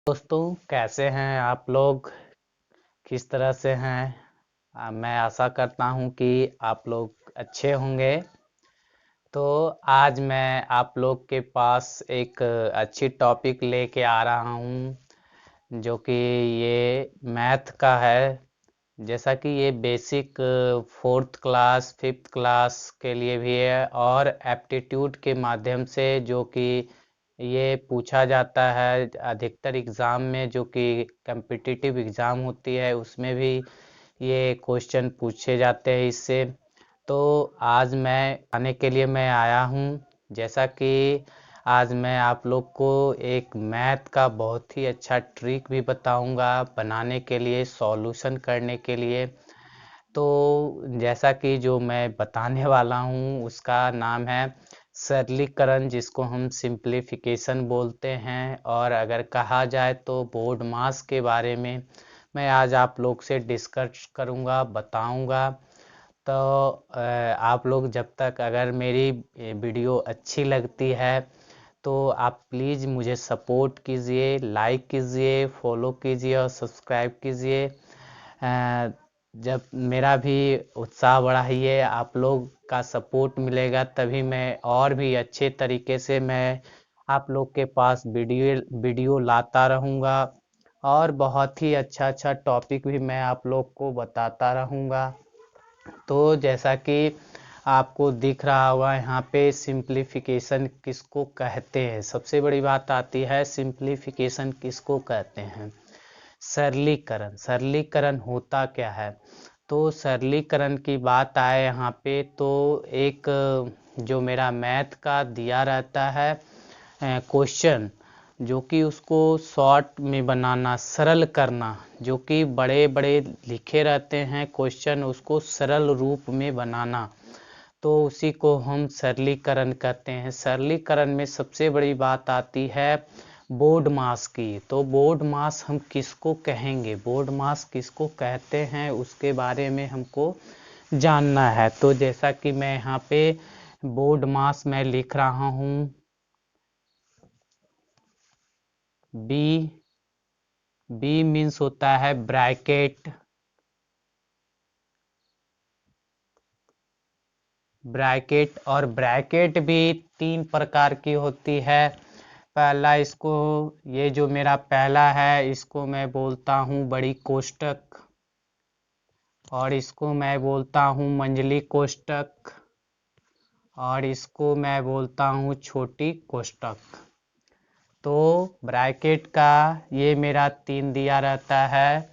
दोस्तों, कैसे हैं आप लोग? किस तरह से हैं? मैं आशा करता हूं कि आप लोग अच्छे होंगे। तो आज मैं आप लोग के पास एक अच्छी टॉपिक लेके आ रहा हूं, जो कि ये मैथ का है। जैसा कि ये basic fourth class fifth class के लिए भी है और एप्टीट्यूड के माध्यम से जो कि ये पूछा जाता है अधिकतर एग्ज़ाम में, जो कि कम्पिटिटिव एग्ज़ाम होती है उसमें भी ये क्वेश्चन पूछे जाते हैं इससे। तो आज मैं आने के लिए मैं आया हूँ। जैसा कि आज मैं आप लोग को एक मैथ का बहुत ही अच्छा ट्रिक भी बताऊंगा बनाने के लिए, सॉल्यूशन करने के लिए। तो जैसा कि जो मैं बताने वाला हूँ उसका नाम है सरलीकरण, जिसको हम सिंप्लीफिकेशन बोलते हैं। और अगर कहा जाए तो बोर्ड मास के बारे में मैं आज आप लोग से डिस्कस करूँगा, बताऊँगा। तो आप लोग जब तक अगर मेरी वीडियो अच्छी लगती है तो आप प्लीज़ मुझे सपोर्ट कीजिए, लाइक कीजिए, फॉलो कीजिए और सब्सक्राइब कीजिए। जब मेरा भी उत्साह बढ़ाइए, आप लोग का सपोर्ट मिलेगा तभी मैं और भी अच्छे तरीके से मैं आप लोग के पास वीडियो वीडियो लाता रहूँगा और बहुत ही अच्छा अच्छा टॉपिक भी मैं आप लोग को बताता रहूँगा। तो जैसा कि आपको दिख रहा होगा यहाँ पे, सिंप्लीफिकेशन किसको कहते हैं। सबसे बड़ी बात आती है सिंप्लीफिकेशन किसको कहते हैं। सरलीकरण। सरलीकरण होता क्या है? तो सरलीकरण की बात आए यहाँ पे तो एक जो मेरा मैथ का दिया रहता है क्वेश्चन, जो कि उसको शॉर्ट में बनाना, सरल करना। जो कि बड़े बड़े लिखे रहते हैं क्वेश्चन, उसको सरल रूप में बनाना, तो उसी को हम सरलीकरण कहते हैं। सरलीकरण में सबसे बड़ी बात आती है बोर्ड मास की। तो बोर्ड मास हम किसको कहेंगे, बोर्ड मास किसको कहते हैं, उसके बारे में हमको जानना है। तो जैसा कि मैं यहाँ पे बोर्ड मास मैं लिख रहा हूँ, बी। बी मीन्स होता है ब्रैकेट। ब्रैकेट और ब्रैकेट भी तीन प्रकार की होती है। पहला, इसको ये जो मेरा पहला है इसको मैं बोलता हूँ बड़ी कोष्टक, और इसको मैं बोलता हूँ मंझली कोष्टक, और इसको मैं बोलता हूँ छोटी कोष्टक। तो ब्रैकेट का ये मेरा तीन दिया रहता है,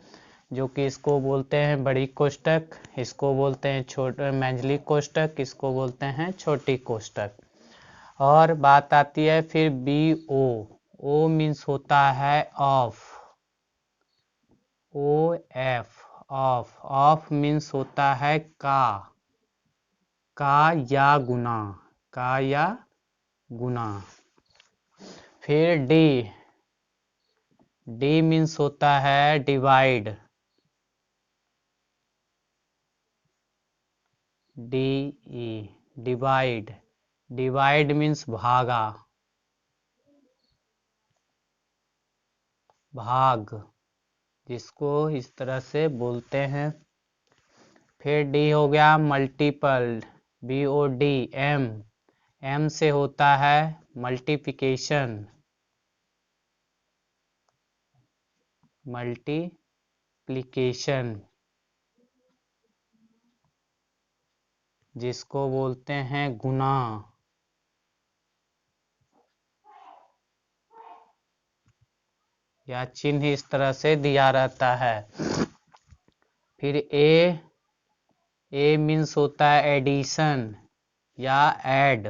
जो कि इसको बोलते हैं बड़ी कोष्टक, इसको बोलते हैं छोटे मंझली कोष्टक, इसको बोलते हैं छोटी कोष्टक। और बात आती है फिर बी ओ। ओ मीन्स होता है of. O F, of. Of means होता है का या गुना, का या गुना। फिर डी। डी मीन्स होता है divide. D E, divide. Divide means भागा, भाग, जिसको इस तरह से बोलते हैं। फिर डी हो गया multiple, B O D M. M से होता है मल्टीप्लिकेशन, मल्टीप्लिकेशन, जिसको बोलते हैं गुना। या चिन्ह इस तरह से दिया रहता है। फिर ए मीन्स होता है एडिशन या ऐड।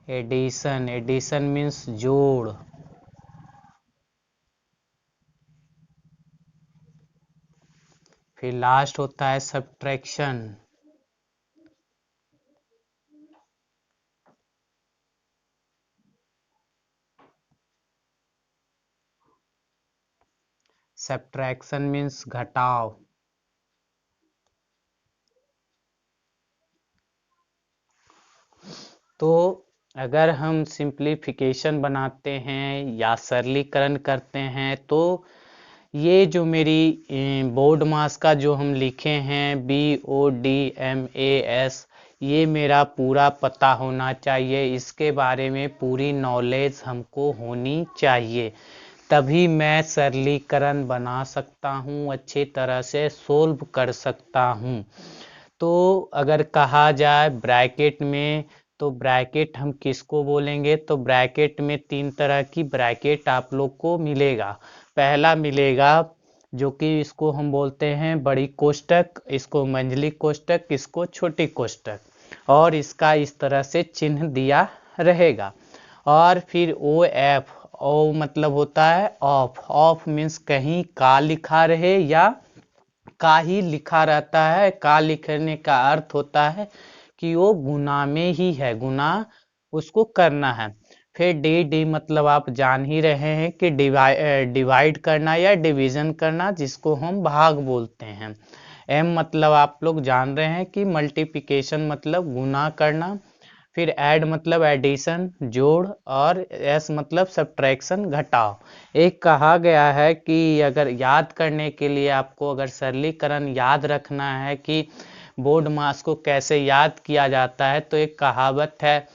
एडिशन, एडिशन मीन्स जोड़। फिर लास्ट होता है सब्ट्रैक्शन। सब्ट्रैक्शन मीन्स घटाव। तो अगर हम सिंप्लीफिकेशन बनाते हैं या सरलीकरण करते हैं तो ये जो मेरी बोर्ड मास का जो हम लिखे हैं BODMAS, ये मेरा पूरा पता होना चाहिए, इसके बारे में पूरी नॉलेज हमको होनी चाहिए, तभी मैं सरलीकरण बना सकता हूँ, अच्छी तरह से सोल्व कर सकता हूँ। तो अगर कहा जाए ब्रैकेट में, तो ब्रैकेट हम किसको बोलेंगे, तो ब्रैकेट में 3 तरह की ब्रैकेट आप लोग को मिलेगा। पहला मिलेगा जो कि इसको हम बोलते हैं बड़ी कोष्टक, इसको मंझली कोष्टक, इसको छोटी कोष्टक, और इसका इस तरह से चिन्ह दिया रहेगा। और फिर OF, ओ मतलब होता है ऑफ, ऑफ मीन्स कहीं का लिखा रहे या का ही लिखा रहता है। का लिखने का अर्थ होता है कि वो गुना में ही है, गुना उसको करना है। फिर डी मतलब आप जान ही रहे हैं कि डिवाइड करना या डिवीजन करना, जिसको हम भाग बोलते हैं। एम मतलब आप लोग जान रहे हैं कि मल्टीप्लिकेशन मतलब गुना करना। फिर ऐड मतलब एडिशन जोड़, और एस मतलब सब्ट्रैक्शन घटाव। एक कहा गया है कि अगर याद करने के लिए आपको अगर सरलीकरण याद रखना है कि बोर्ड मास को कैसे याद किया जाता है, तो एक कहावत है,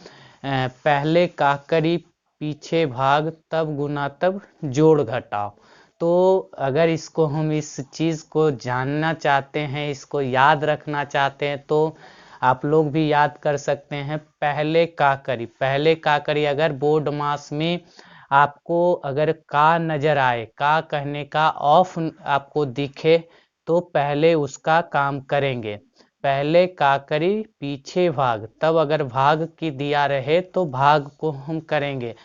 पहले का करी पीछे भाग तब गुना तब जोड़ घटाव। तो अगर इसको हम इस चीज़ को जानना चाहते हैं, इसको याद रखना चाहते हैं, तो आप लोग भी याद कर सकते हैं पहले का करी। पहले का करी अगर बोर्ड मास में आपको अगर का नजर आए, का कहने का ऑफ आपको दिखे, तो पहले उसका काम करेंगे। पहले का करी पीछे भाग, तब अगर भाग की दिया रहे तो भाग को हम करेंगे।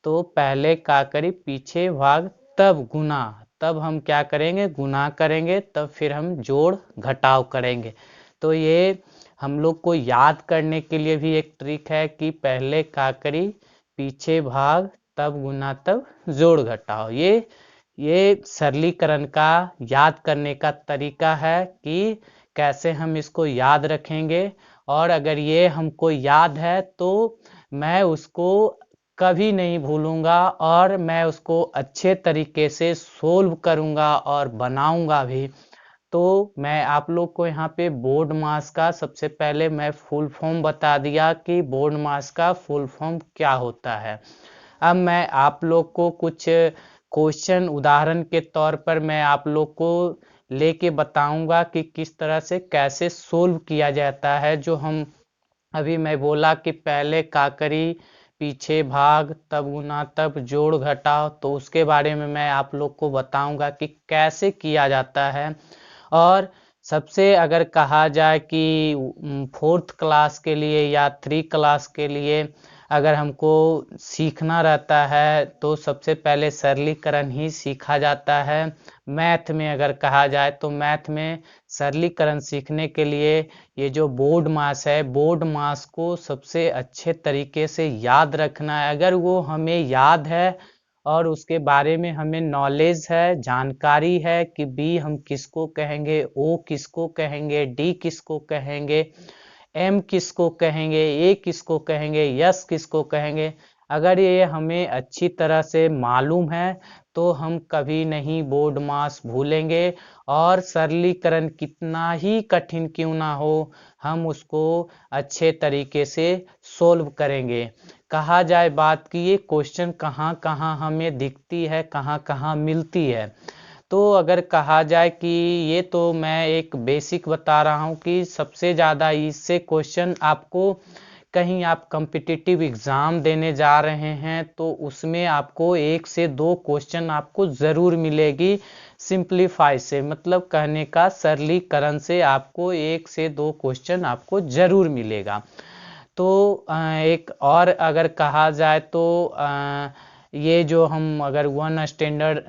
तो पहले का करी पीछे भाग तब गुना, तब हम क्या करेंगे, गुना करेंगे, तब फिर हम जोड़ घटाव करेंगे। तो ये हम लोग को याद करने के लिए भी एक ट्रिक है कि पहले का करी पीछे भाग तब गुना तब जोड़ घटाव। ये सरलीकरण का याद करने का तरीका है कि कैसे हम इसको याद रखेंगे। और अगर ये हमको याद है तो मैं उसको कभी नहीं भूलूंगा, और मैं उसको अच्छे तरीके से सोल्व करूंगा और बनाऊंगा भी। तो मैं आप लोग को यहाँ पे बोर्ड मास का सबसे पहले मैं फुल फॉर्म बता दिया कि बोर्ड मास का फुल फॉर्म क्या होता है। अब मैं आप लोग को कुछ क्वेश्चन उदाहरण के तौर पर मैं आप लोग को लेके बताऊंगा कि किस तरह से कैसे सोल्व किया जाता है। जो हम अभी मैं बोला कि पहले काकरी पीछे भाग तब गुना तब जोड़ घटाव, तो उसके बारे में मैं आप लोग को बताऊंगा कि कैसे किया जाता है। और सबसे अगर कहा जाए कि 4th क्लास के लिए या 3 क्लास के लिए अगर हमको सीखना रहता है, तो सबसे पहले सरलीकरण ही सीखा जाता है। मैथ में अगर कहा जाए तो मैथ में सरलीकरण सीखने के लिए ये जो बोर्ड मास है, बोर्ड मास को सबसे अच्छे तरीके से याद रखना है। अगर वो हमें याद है और उसके बारे में हमें नॉलेज है, जानकारी है कि बी हम किसको कहेंगे, ओ किसको कहेंगे, डी किसको कहेंगे, एम किसको कहेंगे, ए किसको कहेंगे, यस किसको कहेंगे, अगर ये हमें अच्छी तरह से मालूम है तो हम कभी नहीं बोर्ड मास भूलेंगे। और सरलीकरण कितना ही कठिन क्यों ना हो, हम उसको अच्छे तरीके से सोल्व करेंगे। कहा जाए बात कि ये क्वेश्चन कहाँ कहाँ हमें दिखती है, कहाँ कहाँ मिलती है, तो अगर कहा जाए कि ये तो मैं एक बेसिक बता रहा हूँ कि सबसे ज़्यादा इससे क्वेश्चन आपको कहीं आप कम्पिटिटिव एग्ज़ाम देने जा रहे हैं तो उसमें आपको 1 से 2 क्वेश्चन आपको ज़रूर मिलेगी। सिंप्लीफाई से मतलब कहने का सरलीकरण से आपको 1 से 2 क्वेश्चन आपको ज़रूर मिलेगा। तो एक और अगर कहा जाए तो ये जो हम अगर 1 स्टैंडर्ड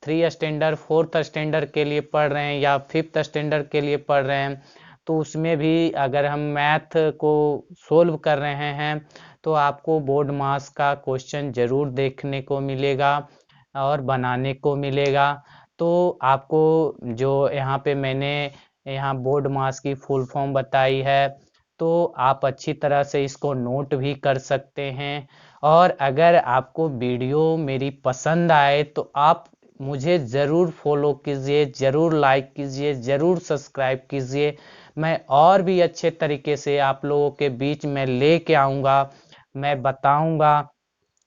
3 स्टैंडर्ड 4th स्टैंडर्ड के लिए पढ़ रहे हैं या 5th स्टैंडर्ड के लिए पढ़ रहे हैं, तो उसमें भी अगर हम मैथ को सोल्व कर रहे हैं तो आपको बोर्ड मास का क्वेश्चन ज़रूर देखने को मिलेगा और बनाने को मिलेगा। तो आपको जो यहाँ पे मैंने यहाँ बोर्ड मास की फुल फॉर्म बताई है, तो आप अच्छी तरह से इसको नोट भी कर सकते हैं। और अगर आपको वीडियो मेरी पसंद आए तो आप मुझे ज़रूर फॉलो कीजिए, ज़रूर लाइक कीजिए, ज़रूर सब्सक्राइब कीजिए। मैं और भी अच्छे तरीके से आप लोगों के बीच में लेके आऊँगा, मैं बताऊँगा।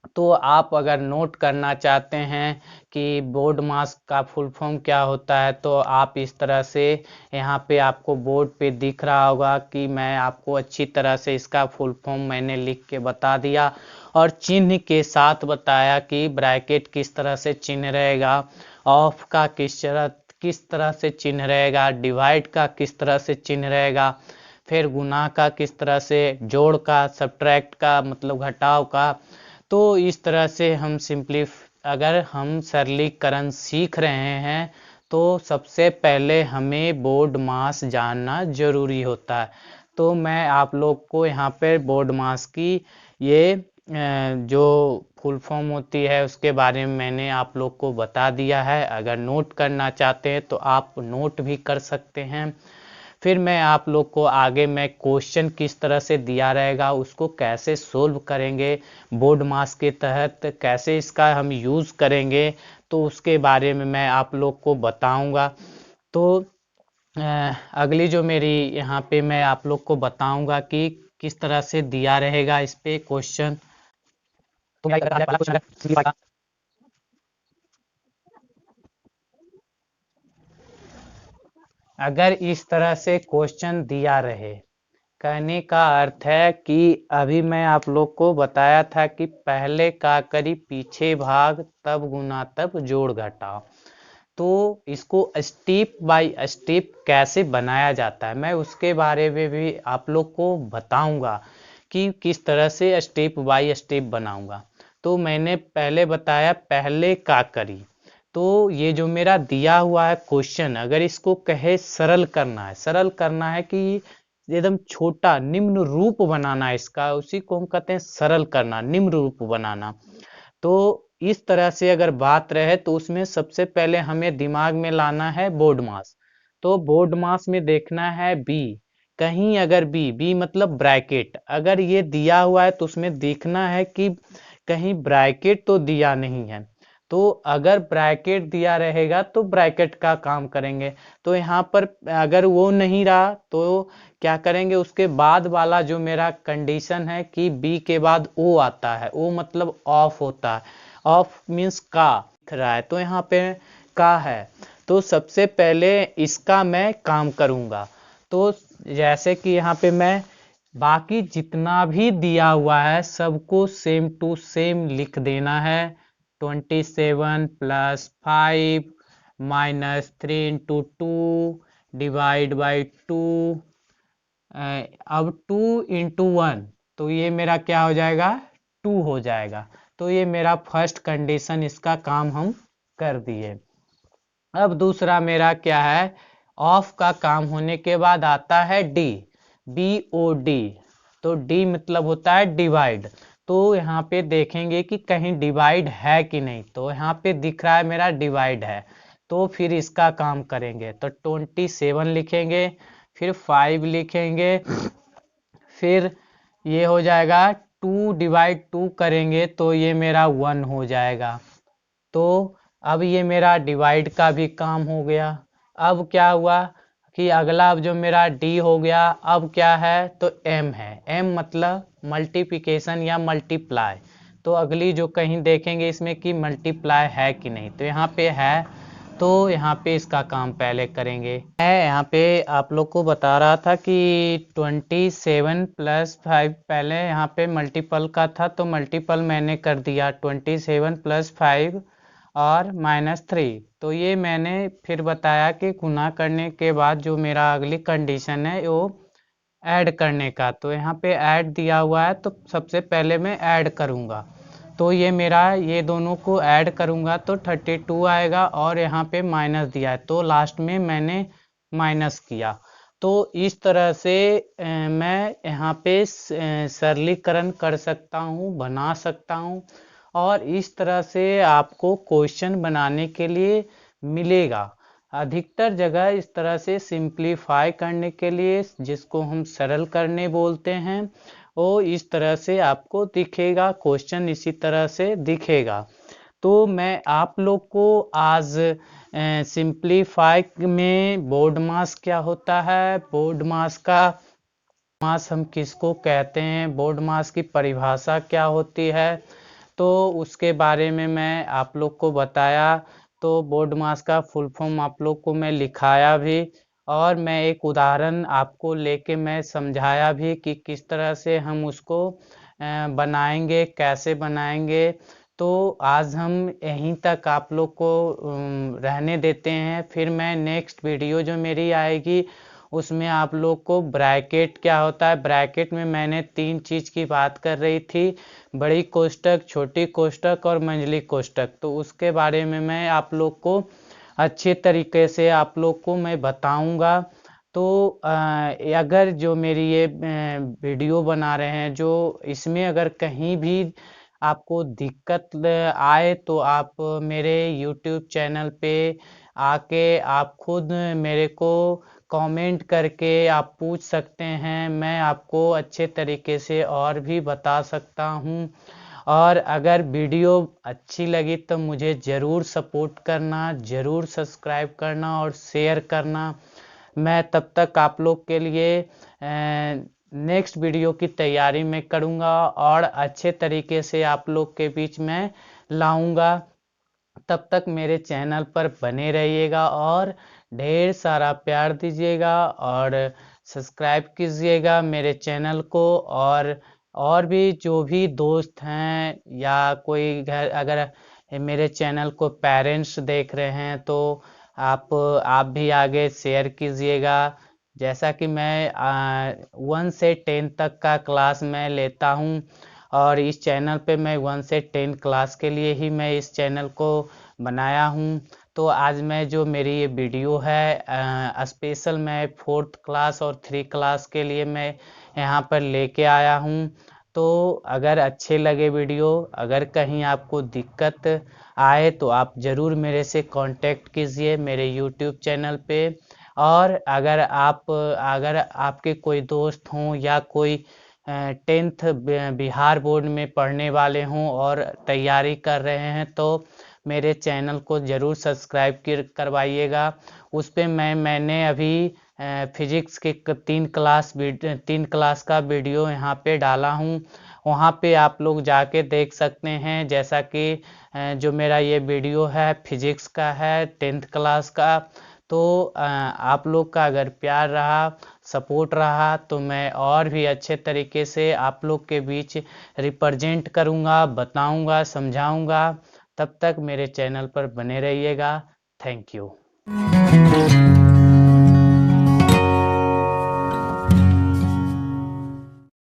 तो आप अगर नोट करना चाहते हैं कि बोर्ड मास का फुल फॉर्म क्या होता है, तो आप इस तरह से यहाँ पे आपको बोर्ड पे दिख रहा होगा कि मैं आपको अच्छी तरह से इसका फुल फॉर्म मैंने लिख के बता दिया और चिन्ह के साथ बताया कि ब्रैकेट किस तरह से चिन्ह रहेगा, ऑफ का किस तरह से चिन्ह रहेगा, डिवाइड का किस तरह से चिन्ह रहेगा, फिर गुना का किस तरह से, जोड़ का, सब्ट्रैक्ट का मतलब घटाव का। तो इस तरह से हम अगर हम सरलीकरण सीख रहे हैं तो सबसे पहले हमें बोर्ड मास जानना जरूरी होता है। तो मैं आप लोग को यहाँ पे बोर्ड मास की ये जो फुल फॉर्म होती है उसके बारे में मैंने आप लोग को बता दिया है। अगर नोट करना चाहते हैं तो आप नोट भी कर सकते हैं। फिर मैं आप लोग को आगे मैं क्वेश्चन किस तरह से दिया रहेगा उसको कैसे सोल्व करेंगे, बोर्ड मास के तहत कैसे इसका हम यूज़ करेंगे, तो उसके बारे में मैं आप लोग को बताऊंगा। तो अगली जो मेरी यहाँ पे मैं आप लोग को बताऊंगा कि किस तरह से दिया रहेगा इस पे क्वेश्चन। तो मेरा पहला क्वेश्चन है simplify का। अगर इस तरह से क्वेश्चन दिया रहे, कहने का अर्थ है कि अभी मैं आप लोग को बताया था कि पहले का करी पीछे भाग तब गुना तब जोड़ घटाव। तो इसको स्टेप बाय स्टेप कैसे बनाया जाता है मैं उसके बारे में भी आप लोग को बताऊंगा कि किस तरह से स्टेप बाय स्टेप बनाऊंगा। तो मैंने पहले बताया पहले का करी। तो ये जो मेरा दिया हुआ है क्वेश्चन, अगर इसको कहे सरल करना है, सरल करना है कि एकदम छोटा निम्न रूप बनाना है इसका, उसी को हम कहते हैं सरल करना, निम्न रूप बनाना। तो इस तरह से अगर बात रहे तो उसमें सबसे पहले हमें दिमाग में लाना है बोर्ड मास। तो बोर्ड मास में देखना है बी, कहीं अगर बी बी मतलब ब्रैकेट अगर ये दिया हुआ है तो उसमें देखना है कि कहीं ब्रैकेट तो दिया नहीं है। तो अगर ब्रैकेट दिया रहेगा तो ब्रैकेट का काम करेंगे। तो यहाँ पर अगर वो नहीं रहा तो क्या करेंगे, उसके बाद वाला जो मेरा कंडीशन है कि बी के बाद ओ आता है, ओ मतलब ऑफ होता है, ऑफ मीन्स का दिख रहा है तो यहाँ पे का है। तो सबसे पहले इसका मैं काम करूँगा। तो जैसे कि यहाँ पे मैं बाकी जितना भी दिया हुआ है सबको सेम टू सेम लिख देना है। 27 plus 5 minus 3 into 2 divide by 2। अब 2 इंटू 1 तो ये मेरा क्या हो जाएगा, 2 हो जाएगा। तो ये मेरा फर्स्ट कंडीशन, इसका काम हम कर दिए। अब दूसरा मेरा क्या है, ऑफ का काम होने के बाद आता है डी, बी ओ डी। तो डी मतलब होता है डिवाइड। तो यहाँ पे देखेंगे कि कहीं डिवाइड है कि नहीं, तो यहाँ पे दिख रहा है मेरा डिवाइड है। तो फिर इसका काम करेंगे तो 27 लिखेंगे, फिर 5 लिखेंगे, फिर ये हो जाएगा 2 डिवाइड 2 करेंगे तो ये मेरा 1 हो जाएगा। तो अब ये मेरा डिवाइड का भी काम हो गया। अब क्या हुआ कि अगला अब जो मेरा डी हो गया, अब क्या है तो एम है, एम मतलब मल्टीप्लिकेशन या मल्टीप्लाई। तो अगली जो कहीं देखेंगे इसमें कि मल्टीप्लाई है कि नहीं, तो यहाँ पे है, तो यहाँ पे इसका काम पहले करेंगे। मैं यहाँ पे आप लोग को बता रहा था कि 27 प्लस 5 पहले यहाँ पे मल्टीपल का था तो मल्टीपल मैंने कर दिया 27 प्लस 5 और माइनस 3। तो ये मैंने फिर बताया कि गुना करने के बाद जो मेरा अगली कंडीशन है वो ऐड करने का। तो यहाँ पे ऐड दिया हुआ है तो सबसे पहले मैं ऐड करूँगा। तो ये मेरा ये दोनों को ऐड करूँगा तो 32 आएगा और यहाँ पे माइनस दिया है तो लास्ट में मैंने माइनस किया। तो इस तरह से मैं यहाँ पे सरलीकरण कर सकता हूँ, बना सकता हूँ। और इस तरह से आपको क्वेश्चन बनाने के लिए मिलेगा। अधिकतर जगह इस तरह से सिंप्लीफाई करने के लिए, जिसको हम सरल करने बोलते हैं, वो इस तरह से आपको दिखेगा, क्वेश्चन इसी तरह से दिखेगा। तो मैं आप लोग को आज सिंप्लीफाई में बोर्ड मास क्या होता है, बोर्ड मास का मास हम किसको कहते हैं, बोर्ड मास की परिभाषा क्या होती है, तो उसके बारे में मैं आप लोग को बताया। तो बोर्ड मास का फुल फॉर्म आप लोग को मैं लिखाया भी, और मैं एक उदाहरण आपको लेके मैं समझाया भी कि किस तरह से हम उसको बनाएंगे, कैसे बनाएंगे। तो आज हम यहीं तक आप लोग को रहने देते हैं। फिर मैं नेक्स्ट वीडियो जो मेरी आएगी उसमें आप लोग को ब्रैकेट क्या होता है, ब्रैकेट में मैंने 3 चीज़ की बात कर रही थी, बड़ी कोष्टक, छोटी कोष्टक और मंझली कोष्टक। तो उसके बारे में मैं आप लोग को अच्छे तरीके से आप लोग को मैं बताऊंगा। तो अगर जो मेरी ये वीडियो बना रहे हैं, जो इसमें अगर कहीं भी आपको दिक्कत आए तो आप मेरे YouTube चैनल पे आके आप खुद मेरे को कमेंट करके आप पूछ सकते हैं, मैं आपको अच्छे तरीके से और भी बता सकता हूँ। और अगर वीडियो अच्छी लगी तो मुझे ज़रूर सपोर्ट करना, ज़रूर सब्सक्राइब करना और शेयर करना। मैं तब तक आप लोग के लिए नेक्स्ट वीडियो की तैयारी में करूँगा और अच्छे तरीके से आप लोग के बीच में लाऊंगा। तब तक मेरे चैनल पर बने रहिएगा और ढेर सारा प्यार दीजिएगा और सब्सक्राइब कीजिएगा मेरे चैनल को। और भी जो भी दोस्त हैं या कोई घर, अगर मेरे चैनल को पेरेंट्स देख रहे हैं तो आप भी आगे शेयर कीजिएगा। जैसा कि मैं 1 से 10 तक का क्लास मैं लेता हूँ, और इस चैनल पे मैं 1 से 10 क्लास के लिए ही मैं इस चैनल को बनाया हूँ। तो आज मैं जो मेरी ये वीडियो है स्पेशल मैं 4th क्लास और 3 क्लास के लिए मैं यहाँ पर लेके आया हूँ। तो अगर अच्छे लगे वीडियो, अगर कहीं आपको दिक्कत आए तो आप ज़रूर मेरे से कांटेक्ट कीजिए मेरे YouTube चैनल पे। और अगर आपके कोई दोस्त हों या कोई 10th बिहार बोर्ड में पढ़ने वाले हों और तैयारी कर रहे हैं तो मेरे चैनल को ज़रूर सब्सक्राइब करवाइएगा। उस पर मैंने अभी फिजिक्स के 3 क्लास का वीडियो यहाँ पे डाला हूँ, वहाँ पे आप लोग जाके देख सकते हैं। जैसा कि जो मेरा ये वीडियो है फिजिक्स का है 10th क्लास का। तो आप लोग का अगर प्यार रहा, सपोर्ट रहा तो मैं और भी अच्छे तरीके से आप लोग के बीच रिप्रेजेंट करूँगा, बताऊँगा, समझाऊँगा। तब तक मेरे चैनल पर बने रहिएगा। Thank you.